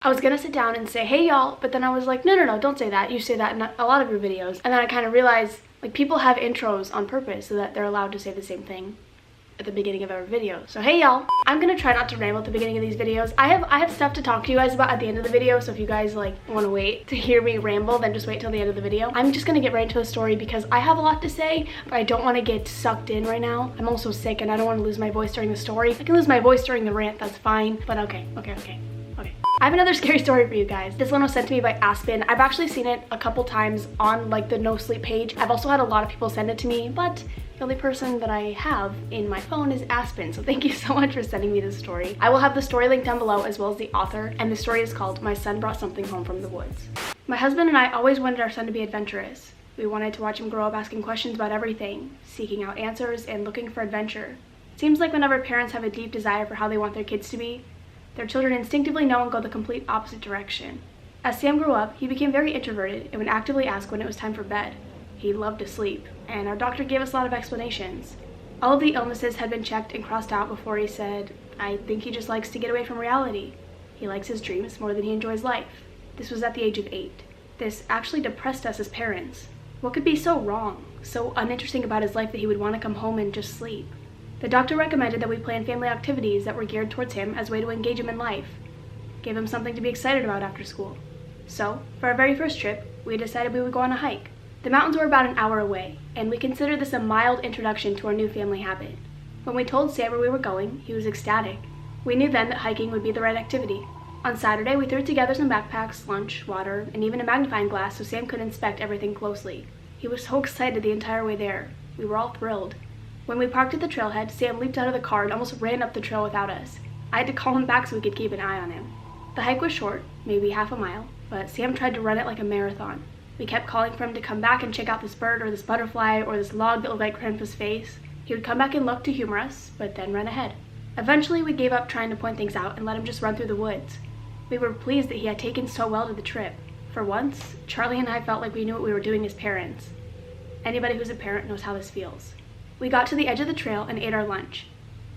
I was gonna sit down and say, hey y'all, but then I was like, no, don't say that. You say that in a lot of your videos. And then I kind of realized, like, people have intros on purpose so that they're allowed to say the same thing at the beginning of every video. So hey y'all, I'm gonna try not to ramble at the beginning of these videos. I have stuff to talk to you guys about at the end of the video, so if you guys like want to wait to hear me ramble, then just wait till the end of the video. I'm just gonna get right into the story because I have a lot to say, but I don't want to get sucked in right now. I'm also sick and I don't want to lose my voice during the story. I can lose my voice during the rant, that's fine, but okay. I have another scary story for you guys. This one was sent to me by Aspen. I've actually seen it a couple times on like the No Sleep page. I've also had a lot of people send it to me, but the only person that I have in my phone is Aspen, so thank you so much for sending me this story. I will have the story linked down below as well as the author, and the story is called My Son Brought Something Home from the Woods. My husband and I always wanted our son to be adventurous. We wanted to watch him grow up asking questions about everything, seeking out answers, and looking for adventure. It seems like whenever parents have a deep desire for how they want their kids to be, their children instinctively know and go the complete opposite direction. As Sam grew up, he became very introverted and would actively ask when it was time for bed. He loved to sleep, and our doctor gave us a lot of explanations. All of the illnesses had been checked and crossed out before he said, I think he just likes to get away from reality. He likes his dreams more than he enjoys life. This was at the age of 8. This actually depressed us as parents. What could be so wrong, so uninteresting about his life that he would want to come home and just sleep? The doctor recommended that we plan family activities that were geared towards him as a way to engage him in life, give him something to be excited about after school. So, for our very first trip, we decided we would go on a hike. The mountains were about an hour away, and we considered this a mild introduction to our new family habit. When we told Sam where we were going, he was ecstatic. We knew then that hiking would be the right activity. On Saturday, we threw together some backpacks, lunch, water, and even a magnifying glass so Sam could inspect everything closely. He was so excited the entire way there. We were all thrilled. When we parked at the trailhead, Sam leaped out of the car and almost ran up the trail without us. I had to call him back so we could keep an eye on him. The hike was short, maybe half a mile, but Sam tried to run it like a marathon. We kept calling for him to come back and check out this bird or this butterfly or this log that looked like Grandpa's face. He would come back and look to humor us, but then run ahead. Eventually, we gave up trying to point things out and let him just run through the woods. We were pleased that he had taken so well to the trip. For once, Charlie and I felt like we knew what we were doing as parents. Anybody who's a parent knows how this feels. We got to the edge of the trail and ate our lunch.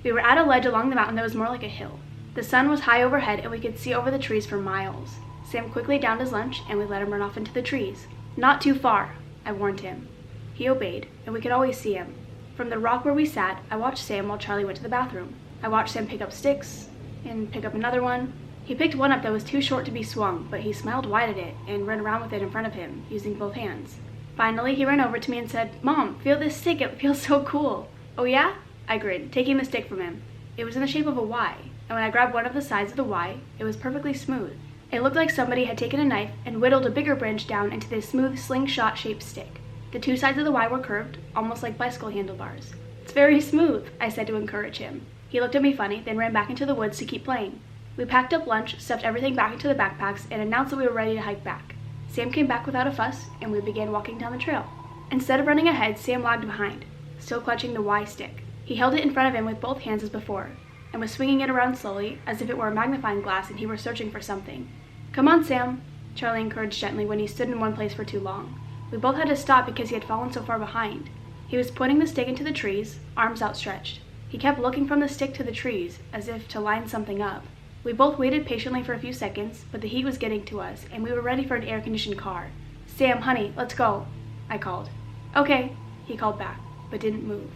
We were at a ledge along the mountain that was more like a hill. The sun was high overhead and we could see over the trees for miles. Sam quickly downed his lunch and we let him run off into the trees. Not too far, I warned him. He obeyed, and we could always see him. From the rock where we sat, I watched Sam while Charlie went to the bathroom. I watched Sam pick up sticks and pick up another one. He picked one up that was too short to be swung, but he smiled wide at it and ran around with it in front of him, using both hands. Finally, he ran over to me and said, Mom, feel this stick, it feels so cool. Oh yeah? I grinned, taking the stick from him. It was in the shape of a Y, and when I grabbed one of the sides of the Y, it was perfectly smooth. It looked like somebody had taken a knife and whittled a bigger branch down into this smooth slingshot-shaped stick. The two sides of the Y were curved, almost like bicycle handlebars. It's very smooth, I said to encourage him. He looked at me funny, then ran back into the woods to keep playing. We packed up lunch, stuffed everything back into the backpacks, and announced that we were ready to hike back. Sam came back without a fuss, and we began walking down the trail. Instead of running ahead, Sam lagged behind, still clutching the Y stick. He held it in front of him with both hands as before, and was swinging it around slowly, as if it were a magnifying glass and he were searching for something. Come on, Sam, Charlie encouraged gently when he stood in one place for too long. We both had to stop because he had fallen so far behind. He was pointing the stick into the trees, arms outstretched. He kept looking from the stick to the trees, as if to line something up. We both waited patiently for a few seconds, but the heat was getting to us, and we were ready for an air-conditioned car. Sam, honey, let's go, I called. Okay, he called back, but didn't move.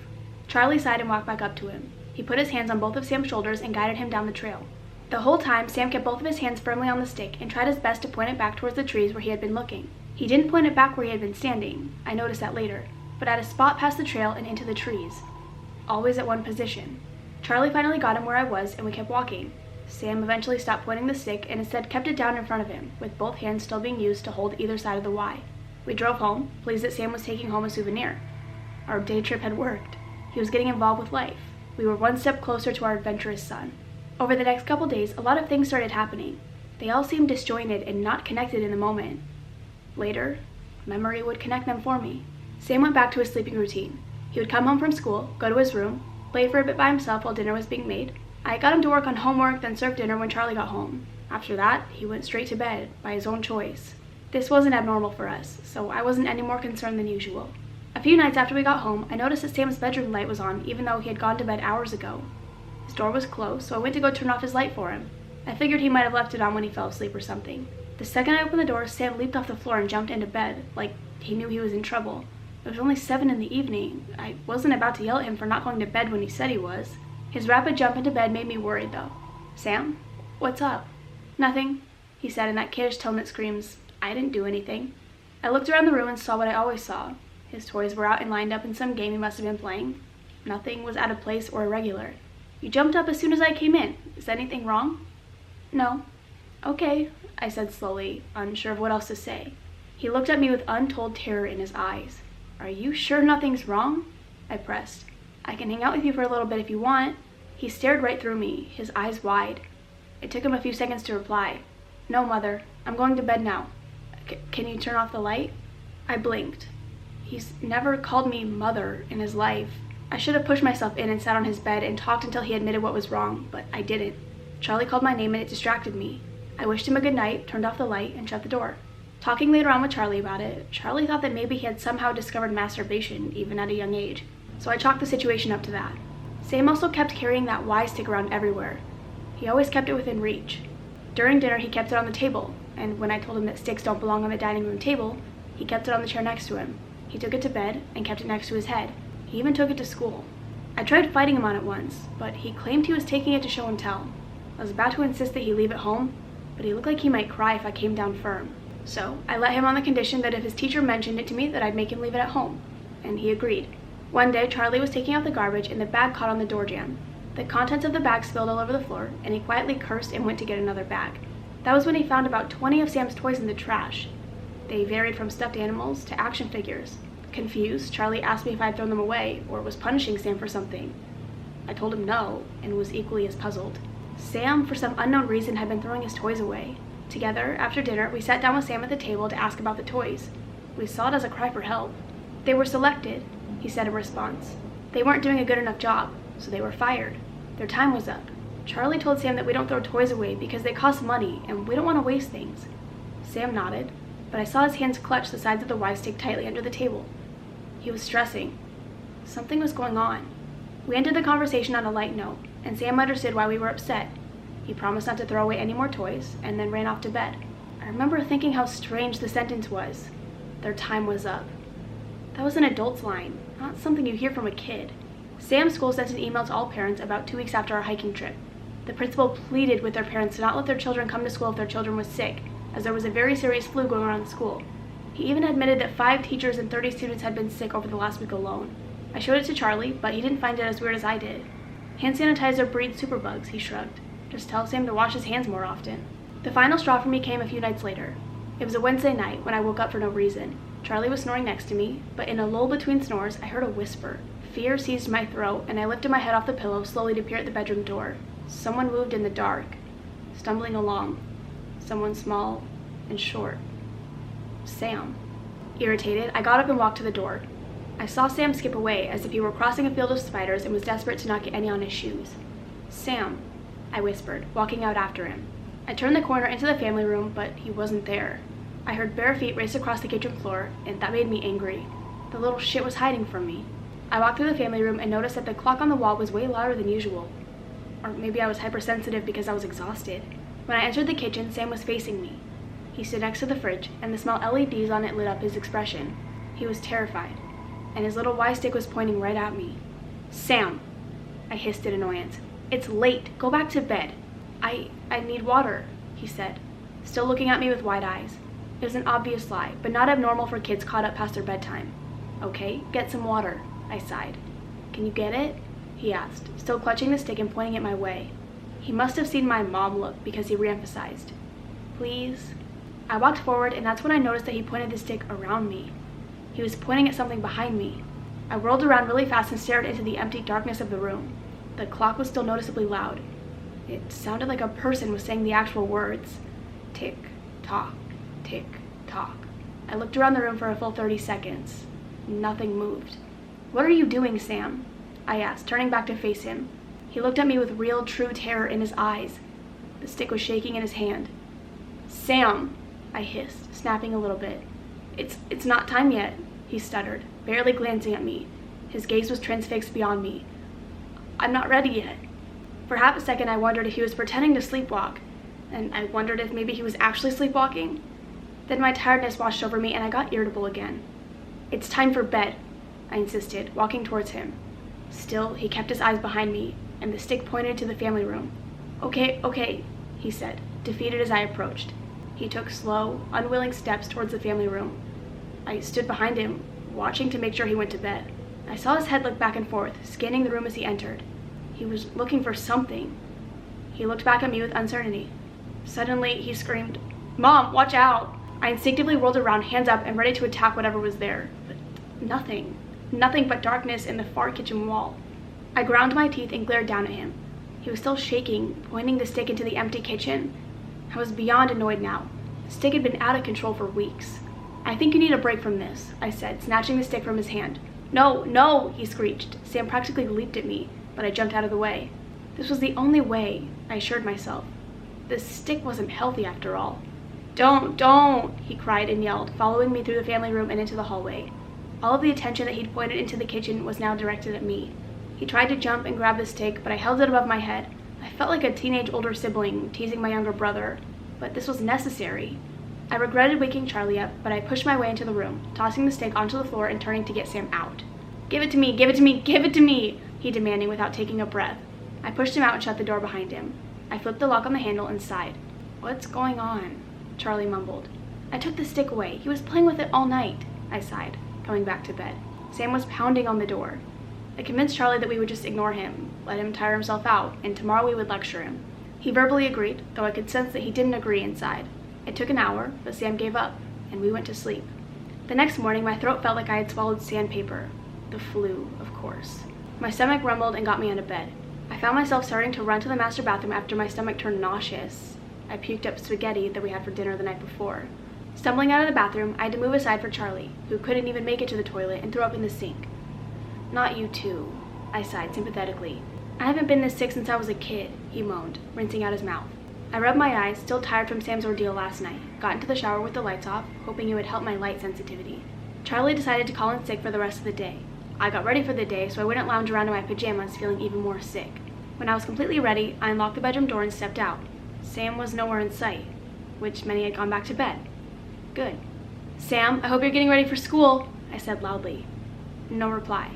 Charlie sighed and walked back up to him. He put his hands on both of Sam's shoulders and guided him down the trail. The whole time, Sam kept both of his hands firmly on the stick and tried his best to point it back towards the trees where he had been looking. He didn't point it back where he had been standing, I noticed that later, but at a spot past the trail and into the trees. Always at one position. Charlie finally got him where I was, and we kept walking. Sam eventually stopped pointing the stick and instead kept it down in front of him, with both hands still being used to hold either side of the Y. We drove home, pleased that Sam was taking home a souvenir. Our day trip had worked. He was getting involved with life. We were one step closer to our adventurous son. Over the next couple days, a lot of things started happening. They all seemed disjointed and not connected in the moment. Later, memory would connect them for me. Sam went back to his sleeping routine. He would come home from school, go to his room, play for a bit by himself while dinner was being made. I got him to work on homework, then served dinner when Charlie got home. After that, he went straight to bed, by his own choice. This wasn't abnormal for us, so I wasn't any more concerned than usual. A few nights after we got home, I noticed that Sam's bedroom light was on, even though he had gone to bed hours ago. His door was closed, so I went to go turn off his light for him. I figured he might have left it on when he fell asleep or something. The second I opened the door, Sam leaped off the floor and jumped into bed, like he knew he was in trouble. It was only 7 in the evening. I wasn't about to yell at him for not going to bed when he said he was. His rapid jump into bed made me worried, though. "Sam? What's up?" "Nothing," he said in that kiddish tone that screams, "I didn't do anything." I looked around the room and saw what I always saw. His toys were out and lined up in some game he must have been playing. Nothing was out of place or irregular. "You jumped up as soon as I came in. Is anything wrong?" "No." "Okay," I said slowly, unsure of what else to say. He looked at me with untold terror in his eyes. "Are you sure nothing's wrong?" I pressed. "I can hang out with you for a little bit if you want." He stared right through me, his eyes wide. It took him a few seconds to reply. "No, Mother. I'm going to bed now. Can you turn off the light?" I blinked. He's never called me Mother in his life. I should have pushed myself in and sat on his bed and talked until he admitted what was wrong, but I didn't. Charlie called my name and it distracted me. I wished him a good night, turned off the light, and shut the door. Talking later on with Charlie about it, Charlie thought that maybe he had somehow discovered masturbation, even at a young age, so I chalked the situation up to that. Sam also kept carrying that Y stick around everywhere. He always kept it within reach. During dinner, he kept it on the table, and when I told him that sticks don't belong on the dining room table, he kept it on the chair next to him. He took it to bed and kept it next to his head. He even took it to school. I tried fighting him on it once, but he claimed he was taking it to show and tell. I was about to insist that he leave it home, but he looked like he might cry if I came down firm. So I let him on the condition that if his teacher mentioned it to me that I'd make him leave it at home, and he agreed. One day, Charlie was taking out the garbage and the bag caught on the door jamb. The contents of the bag spilled all over the floor, and he quietly cursed and went to get another bag. That was when he found about 20 of Sam's toys in the trash. They varied from stuffed animals to action figures. Confused, Charlie asked me if I'd thrown them away or was punishing Sam for something. I told him no, and was equally as puzzled. Sam, for some unknown reason, had been throwing his toys away. Together, after dinner, we sat down with Sam at the table to ask about the toys. We saw it as a cry for help. "They were selected," he said in response. "They weren't doing a good enough job, so they were fired. Their time was up." Charlie told Sam that we don't throw toys away because they cost money and we don't want to waste things. Sam nodded, but I saw his hands clutch the sides of the Y-stick tightly under the table. He was stressing. Something was going on. We ended the conversation on a light note, and Sam understood why we were upset. He promised not to throw away any more toys, and then ran off to bed. I remember thinking how strange the sentence was. Their time was up. That was an adult's line, not something you hear from a kid. Sam's school sent an email to all parents about 2 weeks after our hiking trip. The principal pleaded with their parents to not let their children come to school if their children was sick, as there was a very serious flu going around the school. He even admitted that 5 teachers and 30 students had been sick over the last week alone. I showed it to Charlie, but he didn't find it as weird as I did. "Hand sanitizer breeds superbugs," he shrugged. "Just tell Sam to wash his hands more often." The final straw for me came a few nights later. It was a Wednesday night when I woke up for no reason. Charlie was snoring next to me, but in a lull between snores, I heard a whisper. Fear seized my throat, and I lifted my head off the pillow slowly to peer at the bedroom door. Someone moved in the dark, stumbling along. Someone small and short. Sam. Irritated, I got up and walked to the door. I saw Sam skip away as if he were crossing a field of spiders and was desperate to not get any on his shoes. "Sam," I whispered, walking out after him. I turned the corner into the family room, but he wasn't there. I heard bare feet race across the kitchen floor, and that made me angry. The little shit was hiding from me. I walked through the family room and noticed that the clock on the wall was way louder than usual. Or maybe I was hypersensitive because I was exhausted. When I entered the kitchen, Sam was facing me. He stood next to the fridge, and the small LEDs on it lit up his expression. He was terrified, and his little Y-stick was pointing right at me. "Sam," I hissed in annoyance. "It's late. Go back to bed." I need water," he said, still looking at me with wide eyes. It was an obvious lie, but not abnormal for kids caught up past their bedtime. "Okay, get some water," I sighed. "Can you get it?" he asked, still clutching the stick and pointing it my way. He must have seen my mom look because he reemphasized. "Please?" I walked forward, and that's when I noticed that he pointed the stick around me. He was pointing at something behind me. I whirled around really fast and stared into the empty darkness of the room. The clock was still noticeably loud. It sounded like a person was saying the actual words. Tick, tock, tick, tock. I looked around the room for a full 30 seconds. Nothing moved. "What are you doing, Sam?" I asked, turning back to face him. He looked at me with real, true terror in his eyes. The stick was shaking in his hand. "Sam," I hissed, snapping a little bit. It's not time yet," he stuttered, barely glancing at me. His gaze was transfixed beyond me. "I'm not ready yet." For half a second I wondered if he was pretending to sleepwalk, and I wondered if maybe he was actually sleepwalking. Then my tiredness washed over me and I got irritable again. "It's time for bed," I insisted, walking towards him. Still, he kept his eyes behind me, and the stick pointed to the family room. Okay, he said, defeated as I approached. He took slow, unwilling steps towards the family room. I stood behind him, watching to make sure he went to bed. I saw his head look back and forth, scanning the room as he entered. He was looking for something. He looked back at me with uncertainty. Suddenly, he screamed, "Mom, watch out!" I instinctively rolled around, hands up, and ready to attack whatever was there. But nothing. Nothing but darkness in the far kitchen wall. I ground my teeth and glared down at him. He was still shaking, pointing the stick into the empty kitchen. I was beyond annoyed now. The stick had been out of control for weeks. "I think you need a break from this," I said, snatching the stick from his hand. No, he screeched. Sam practically leaped at me, but I jumped out of the way. This was the only way, I assured myself. This stick wasn't healthy after all. Don't, he cried and yelled, following me through the family room and into the hallway. All of the attention that he'd pointed into the kitchen was now directed at me. He tried to jump and grab the stick, but I held it above my head. I felt like a teenage older sibling teasing my younger brother, but this was necessary. I regretted waking Charlie up, but I pushed my way into the room, tossing the stick onto the floor and turning to get Sam out. Give it to me, he demanded without taking a breath. I pushed him out and shut the door behind him. I flipped the lock on the handle and sighed. "What's going on?" Charlie mumbled. "I took the stick away. He was playing with it all night," I sighed, going back to bed. Sam was pounding on the door. I convinced Charlie that we would just ignore him, let him tire himself out, and tomorrow we would lecture him. He verbally agreed, though I could sense that he didn't agree inside. It took an hour, but Sam gave up, and we went to sleep. The next morning, my throat felt like I had swallowed sandpaper. The flu, of course. My stomach rumbled and got me out of bed. I found myself starting to run to the master bathroom after my stomach turned nauseous. I puked up spaghetti that we had for dinner the night before. Stumbling out of the bathroom, I had to move aside for Charlie, who couldn't even make it to the toilet and threw up in the sink. "Not you too," I sighed sympathetically. "I haven't been this sick since I was a kid," he moaned, rinsing out his mouth. I rubbed my eyes, still tired from Sam's ordeal last night, got into the shower with the lights off, hoping it would help my light sensitivity. Charlie decided to call in sick for the rest of the day. I got ready for the day so I wouldn't lounge around in my pajamas feeling even more sick. When I was completely ready, I unlocked the bedroom door and stepped out. Sam was nowhere in sight, which meant he had gone back to bed. Good. "Sam, I hope you're getting ready for school," I said loudly. No reply.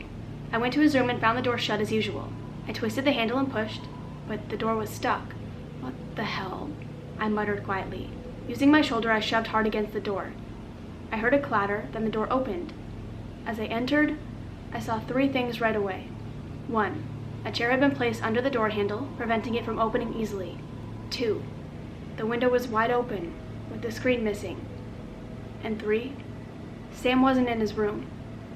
I went to his room and found the door shut as usual. I twisted the handle and pushed, but the door was stuck. "What the hell?" I muttered quietly. Using my shoulder, I shoved hard against the door. I heard a clatter, then the door opened. As I entered, I saw three things right away. 1. A chair had been placed under the door handle, preventing it from opening easily. 2. The window was wide open, with the screen missing. And 3. Sam wasn't in his room.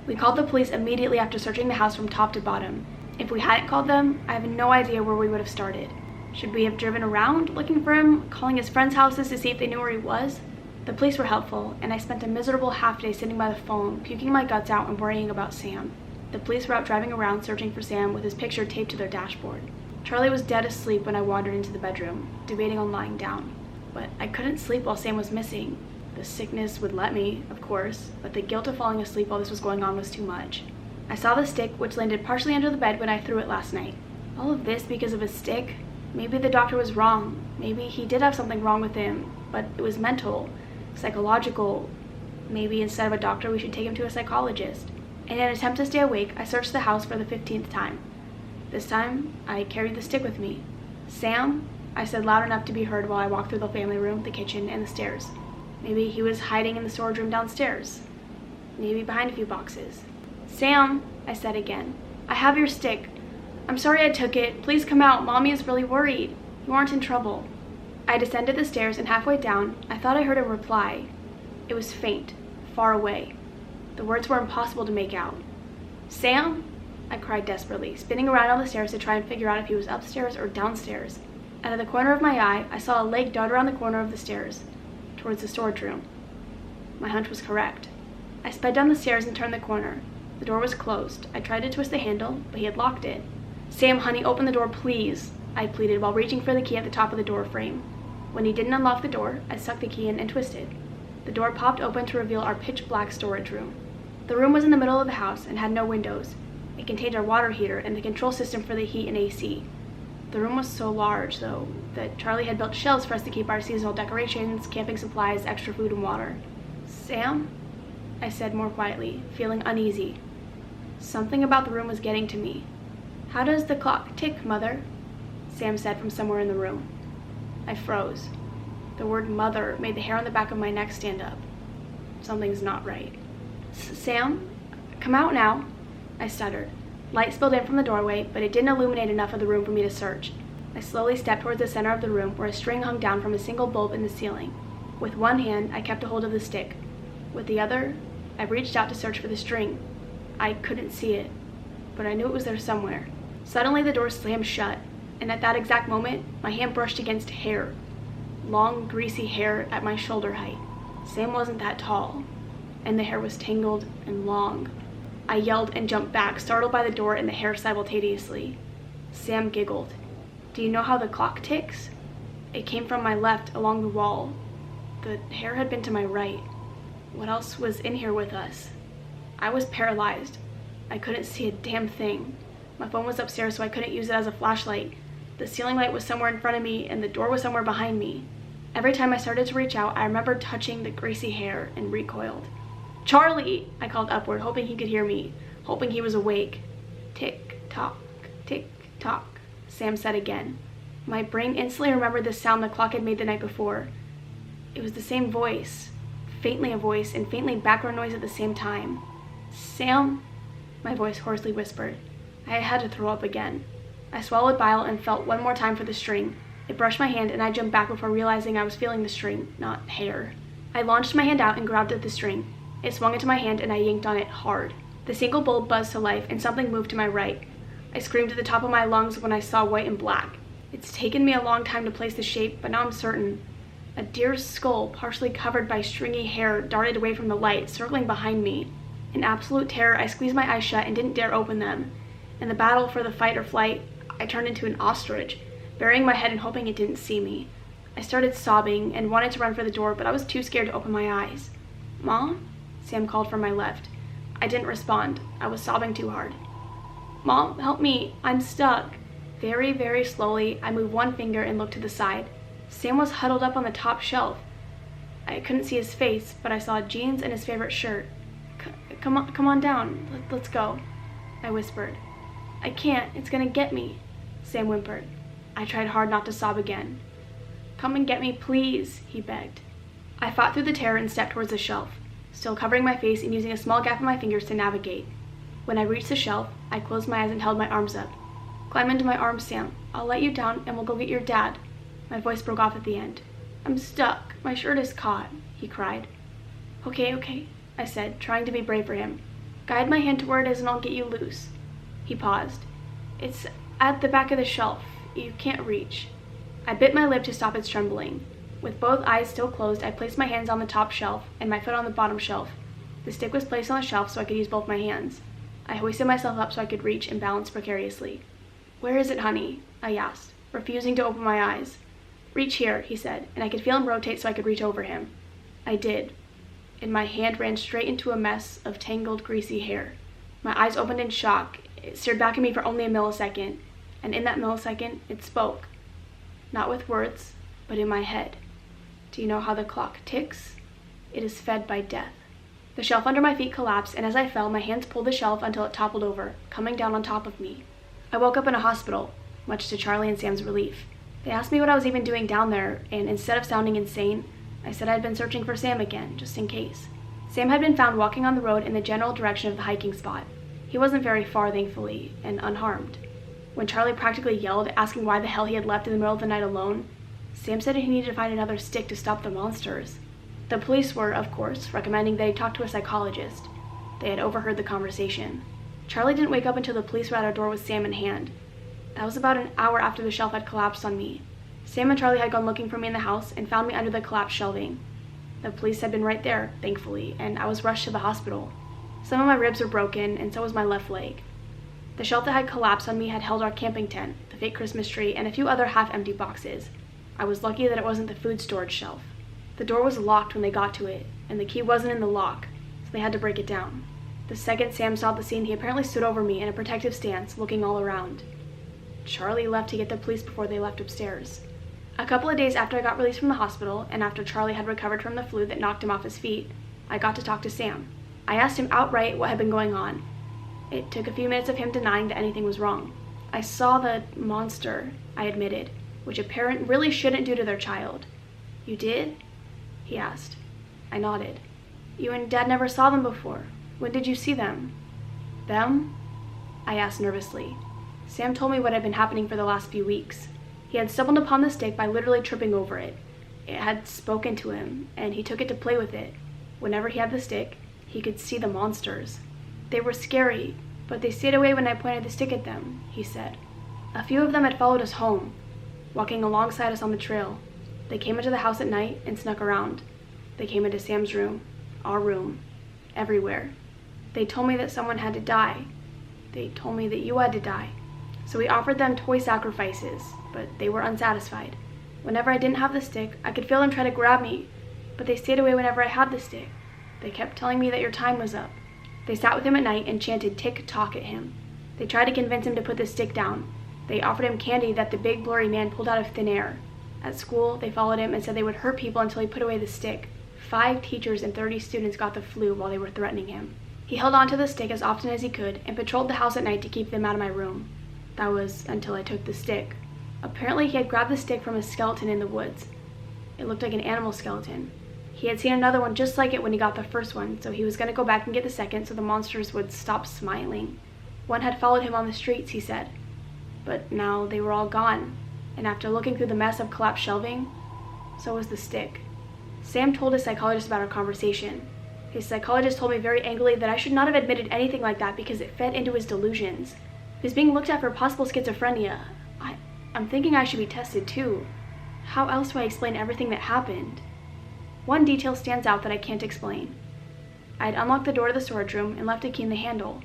We called the police immediately after searching the house from top to bottom. If we hadn't called them, I have no idea where we would have started. Should we have driven around looking for him, calling his friends' houses to see if they knew where he was? The police were helpful, and I spent a miserable half day sitting by the phone, puking my guts out and worrying about Sam. The police were out driving around searching for Sam with his picture taped to their dashboard. Charlie was dead asleep when I wandered into the bedroom, debating on lying down. But I couldn't sleep while Sam was missing. The sickness would let me, of course, but the guilt of falling asleep while this was going on was too much. I saw the stick, which landed partially under the bed when I threw it last night. All of this because of a stick? Maybe the doctor was wrong. Maybe he did have something wrong with him, but it was mental, psychological. Maybe instead of a doctor, we should take him to a psychologist. In an attempt to stay awake, I searched the house for the 15th time. This time, I carried the stick with me. "Sam," I said loud enough to be heard while I walked through the family room, the kitchen, and the stairs. Maybe he was hiding in the storage room downstairs. Maybe behind a few boxes. "Sam," I said again, "I have your stick. I'm sorry I took it. Please come out. Mommy is really worried. You aren't in trouble." I descended the stairs, and halfway down, I thought I heard a reply. It was faint, far away. The words were impossible to make out. "Sam?" I cried desperately, spinning around on the stairs to try and figure out if he was upstairs or downstairs. Out of the corner of my eye, I saw a leg dart around the corner of the stairs, towards the storage room. My hunch was correct. I sped down the stairs and turned the corner. The door was closed. I tried to twist the handle, but he had locked it. "Sam, honey, open the door, please," I pleaded while reaching for the key at the top of the door frame. When he didn't unlock the door, I stuck the key in and twisted. The door popped open to reveal our pitch-black storage room. The room was in the middle of the house and had no windows. It contained our water heater and the control system for the heat and AC. The room was so large, though, that Charlie had built shelves for us to keep our seasonal decorations, camping supplies, extra food, and water. "Sam?" I said more quietly, feeling uneasy. Something about the room was getting to me. "How does the clock tick, Mother?" Sam said from somewhere in the room. I froze. The word mother made the hair on the back of my neck stand up. Something's not right. "Sam? Come out now," I stuttered. Light spilled in from the doorway, but it didn't illuminate enough of the room for me to search. I slowly stepped towards the center of the room where a string hung down from a single bulb in the ceiling. With one hand, I kept a hold of the stick. With the other, I reached out to search for the string. I couldn't see it, but I knew it was there somewhere. Suddenly, the door slammed shut, and at that exact moment, my hand brushed against hair. Long, greasy hair at my shoulder height. Sam wasn't that tall, and the hair was tangled and long. I yelled and jumped back, startled by the door and the hair simultaneously. Sam giggled. "Do you know how the clock ticks?" It came from my left, along the wall. The hair had been to my right. What else was in here with us? I was paralyzed. I couldn't see a damn thing. My phone was upstairs, so I couldn't use it as a flashlight. The ceiling light was somewhere in front of me, and the door was somewhere behind me. Every time I started to reach out, I remembered touching the greasy hair and recoiled. "Charlie!" I called upward, hoping he could hear me, hoping he was awake. "Tick-tock, tick-tock," Sam said again. My brain instantly remembered the sound the clock had made the night before. It was the same voice, faintly a voice and faintly background noise at the same time. "Sam?" My voice hoarsely whispered. I had to throw up again. I swallowed bile and felt one more time for the string. It brushed my hand and I jumped back before realizing I was feeling the string, not hair. I launched my hand out and grabbed at the string. It swung into my hand and I yanked on it hard. The single bulb buzzed to life and something moved to my right. I screamed at the top of my lungs when I saw white and black. It's taken me a long time to place the shape, but now I'm certain. A deer's skull, partially covered by stringy hair, darted away from the light, circling behind me. In absolute terror, I squeezed my eyes shut and didn't dare open them. In the battle for the fight or flight, I turned into an ostrich, burying my head and hoping it didn't see me. I started sobbing and wanted to run for the door, but I was too scared to open my eyes. "Mom?" Sam called from my left. I didn't respond. I was sobbing too hard. "Mom, help me. I'm stuck." Very, very slowly, I moved one finger and looked to the side. Sam was huddled up on the top shelf. I couldn't see his face, but I saw jeans and his favorite shirt. Come on down. Let's go," I whispered. "I can't. It's gonna get me," Sam whimpered. I tried hard not to sob again. "Come and get me, please," he begged. I fought through the terror and stepped towards the shelf, still covering my face and using a small gap in my fingers to navigate. When I reached the shelf, I closed my eyes and held my arms up. "Climb into my arms, Sam. I'll let you down and we'll go get your dad." My voice broke off at the end. "I'm stuck. My shirt is caught," he cried. Okay, I said, trying to be brave for him. "Guide my hand to where it is and I'll get you loose." He paused. "It's at the back of the shelf. You can't reach." I bit my lip to stop its trembling. With both eyes still closed, I placed my hands on the top shelf and my foot on the bottom shelf. The stick was placed on the shelf so I could use both my hands. I hoisted myself up so I could reach and balance precariously. "Where is it, honey?" I asked, refusing to open my eyes. "Reach here," he said, and I could feel him rotate so I could reach over him. I did, and my hand ran straight into a mess of tangled, greasy hair. My eyes opened in shock. It stared back at me for only a millisecond, and in that millisecond, it spoke. Not with words, but in my head. "Do you know how the clock ticks? It is fed by death." The shelf under my feet collapsed, and as I fell, my hands pulled the shelf until it toppled over, coming down on top of me. I woke up in a hospital, much to Charlie and Sam's relief. They asked me what I was even doing down there, and instead of sounding insane, I said I'd been searching for Sam again, just in case. Sam had been found walking on the road in the general direction of the hiking spot. He wasn't very far, thankfully, and unharmed. When Charlie practically yelled, asking why the hell he had left in the middle of the night alone, Sam said he needed to find another stick to stop the monsters. The police were, of course, recommending that he talk to a psychologist. They had overheard the conversation. Charlie didn't wake up until the police were at our door with Sam in hand. That was about an hour after the shelf had collapsed on me. Sam and Charlie had gone looking for me in the house and found me under the collapsed shelving. The police had been right there, thankfully, and I was rushed to the hospital. Some of my ribs were broken, and so was my left leg. The shelf that had collapsed on me had held our camping tent, the fake Christmas tree, and a few other half-empty boxes. I was lucky that it wasn't the food storage shelf. The door was locked when they got to it, and the key wasn't in the lock, so they had to break it down. The second Sam saw the scene, he apparently stood over me in a protective stance, looking all around. Charlie left to get the police before they left upstairs. A couple of days after I got released from the hospital, and after Charlie had recovered from the flu that knocked him off his feet, I got to talk to Sam. I asked him outright what had been going on. It took a few minutes of him denying that anything was wrong. I saw the monster, I admitted, which a parent really shouldn't do to their child. You did? He asked. I nodded. You and Dad never saw them before. When did you see them? Them? I asked nervously. Sam told me what had been happening for the last few weeks. He had stumbled upon the stick by literally tripping over it. It had spoken to him, and he took it to play with it. Whenever he had the stick, he could see the monsters. They were scary, but they stayed away when I pointed the stick at them, he said. A few of them had followed us home, walking alongside us on the trail. They came into the house at night and snuck around. They came into Sam's room, our room, everywhere. They told me that someone had to die. They told me that you had to die. So we offered them toy sacrifices, but they were unsatisfied. Whenever I didn't have the stick, I could feel them try to grab me, but they stayed away whenever I had the stick. They kept telling me that your time was up. They sat with him at night and chanted tick-tock at him. They tried to convince him to put the stick down. They offered him candy that the big blurry man pulled out of thin air. At school, they followed him and said they would hurt people until he put away the stick. 5 teachers and 30 students got the flu while they were threatening him. He held on to the stick as often as he could and patrolled the house at night to keep them out of my room. That was until I took the stick. Apparently, he had grabbed the stick from a skeleton in the woods. It looked like an animal skeleton. He had seen another one just like it when he got the first one, so he was going to go back and get the second so the monsters would stop smiling. One had followed him on the streets, he said. But now they were all gone, and after looking through the mess of collapsed shelving, so was the stick. Sam told his psychologist about our conversation. His psychologist told me very angrily that I should not have admitted anything like that because it fed into his delusions. He was being looked at for possible schizophrenia. I'm thinking I should be tested too. How else do I explain everything that happened? One detail stands out that I can't explain. I had unlocked the door to the storage room and left a key in the handle.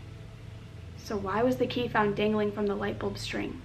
So why was the key found dangling from the light bulb string?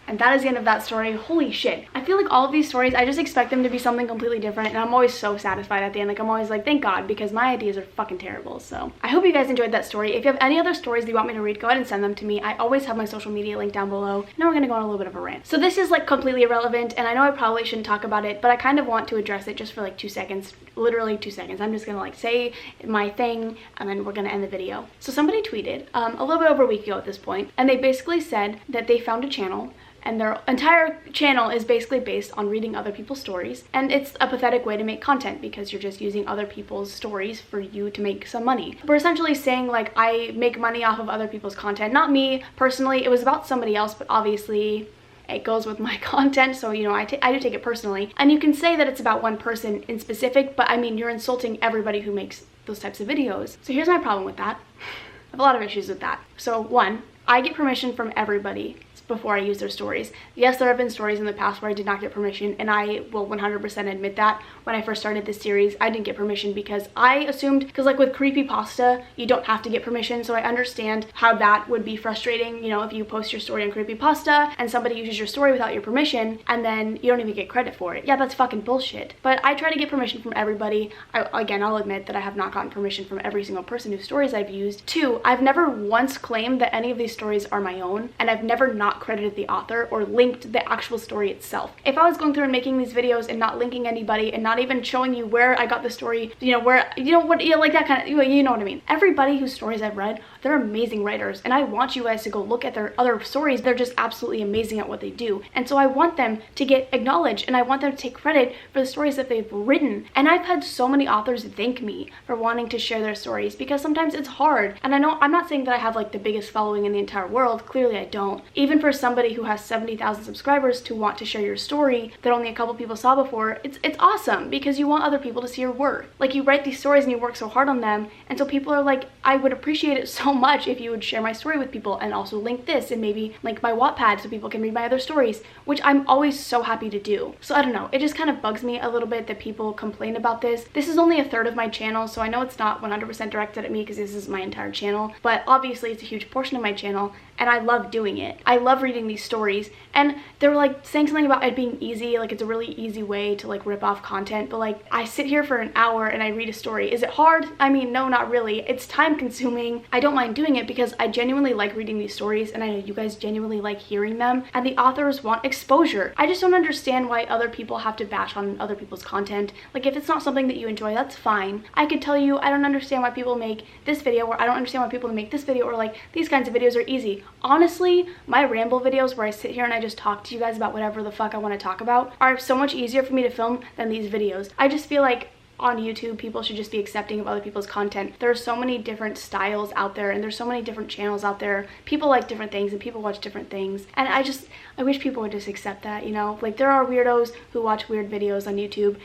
And that is the end of that story. Holy shit. I feel like all of these stories, I just expect them to be something completely different, and I'm always so satisfied at the end. Like, I'm always like, thank God, because my ideas are fucking terrible. So I hope you guys enjoyed that story. If you have any other stories that you want me to read, go ahead and send them to me. I always have my social media link down below. Now we're gonna go on a little bit of a rant. So this is like completely irrelevant, and I know I probably shouldn't talk about it, but I kind of want to address it just for like 2 seconds, literally 2 seconds. I'm just gonna like say my thing, and then we're gonna end the video. So somebody tweeted a little bit over a week ago at this point, and they basically said that they found a channel and their entire channel is basically based on reading other people's stories, and it's a pathetic way to make content because you're just using other people's stories for you to make some money. We're essentially saying like, I make money off of other people's content. Not me personally, it was about somebody else, but obviously it goes with my content, so you know, I do take it personally. And you can say that it's about one person in specific, but I mean, you're insulting everybody who makes those types of videos. So here's my problem with that. I have a lot of issues with that. So 1, I get permission from everybody before I use their stories. Yes, there have been stories in the past where I did not get permission, and I will 100% admit that. When I first started this series, I didn't get permission because I assumed, because like with creepypasta, you don't have to get permission, so I understand how that would be frustrating, you know, if you post your story on creepypasta and somebody uses your story without your permission and then you don't even get credit for it. Yeah, that's fucking bullshit. But I try to get permission from everybody. Again, I'll admit that I have not gotten permission from every single person whose stories I've used. 2, I've never once claimed that any of these stories are my own, and I've never not credited the author or linked the actual story itself. If I was going through and making these videos and not linking anybody and not even showing you where I got the story, you know, where, you know what, you know, like that kind of, you know what I mean. Everybody whose stories I've read, they're amazing writers, and I want you guys to go look at their other stories. They're just absolutely amazing at what they do, and so I want them to get acknowledged, and I want them to take credit for the stories that they've written. And I've had so many authors thank me for wanting to share their stories, because sometimes it's hard. And I know I'm not saying that I have like the biggest following in the entire world. Clearly I don't. Even for somebody who has 70,000 subscribers to want to share your story that only a couple people saw before, it's awesome, because you want other people to see your work. Like, you write these stories and you work so hard on them, and so people are like, I would appreciate it so much if you would share my story with people and also link this and maybe link my Wattpad so people can read my other stories, which I'm always so happy to do. So I don't know, it just kind of bugs me a little bit that people complain about this. This is only a third of my channel, so I know it's not 100% directed at me because this is my entire channel, but obviously it's a huge portion of my channel, and I love doing it. I love reading these stories, and they're like saying something about it being easy, like it's a really easy way to like rip off content, but like, I sit here for an hour and I read a story. Is it hard? I mean, no, not really. It's time consuming. I don't mind doing it because I genuinely like reading these stories, and I know you guys genuinely like hearing them, and the authors want exposure. I just don't understand why other people have to bash on other people's content. Like, if it's not something that you enjoy, that's fine. I could tell you I don't understand why people make this video, or I don't understand why people make this video, or like these kinds of videos are easy. Honestly, my ramble videos where I sit here and I just talk to you guys about whatever the fuck I want to talk about are so much easier for me to film than these videos. I just feel like on YouTube, people should just be accepting of other people's content. There are so many different styles out there, and there's so many different channels out there. People like different things and people watch different things, and I wish people would just accept that, you know? Like, there are weirdos who watch weird videos on YouTube,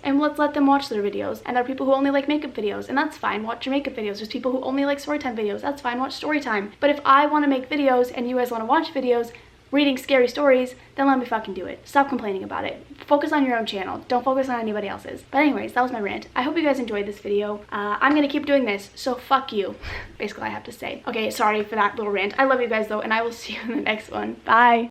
and let's let them watch their videos. And there are people who only like makeup videos, and that's fine, watch your makeup videos. There's people who only like storytime videos, that's fine, watch storytime. But if I want to make videos and you guys want to watch videos reading scary stories, then let me fucking do it. Stop complaining about it. Focus on your own channel. Don't focus on anybody else's. But anyways, that was my rant. I hope you guys enjoyed this video. I'm gonna keep doing this, so fuck you. Basically, I have to say. Okay, sorry for that little rant. I love you guys though, and I will see you in the next one. Bye.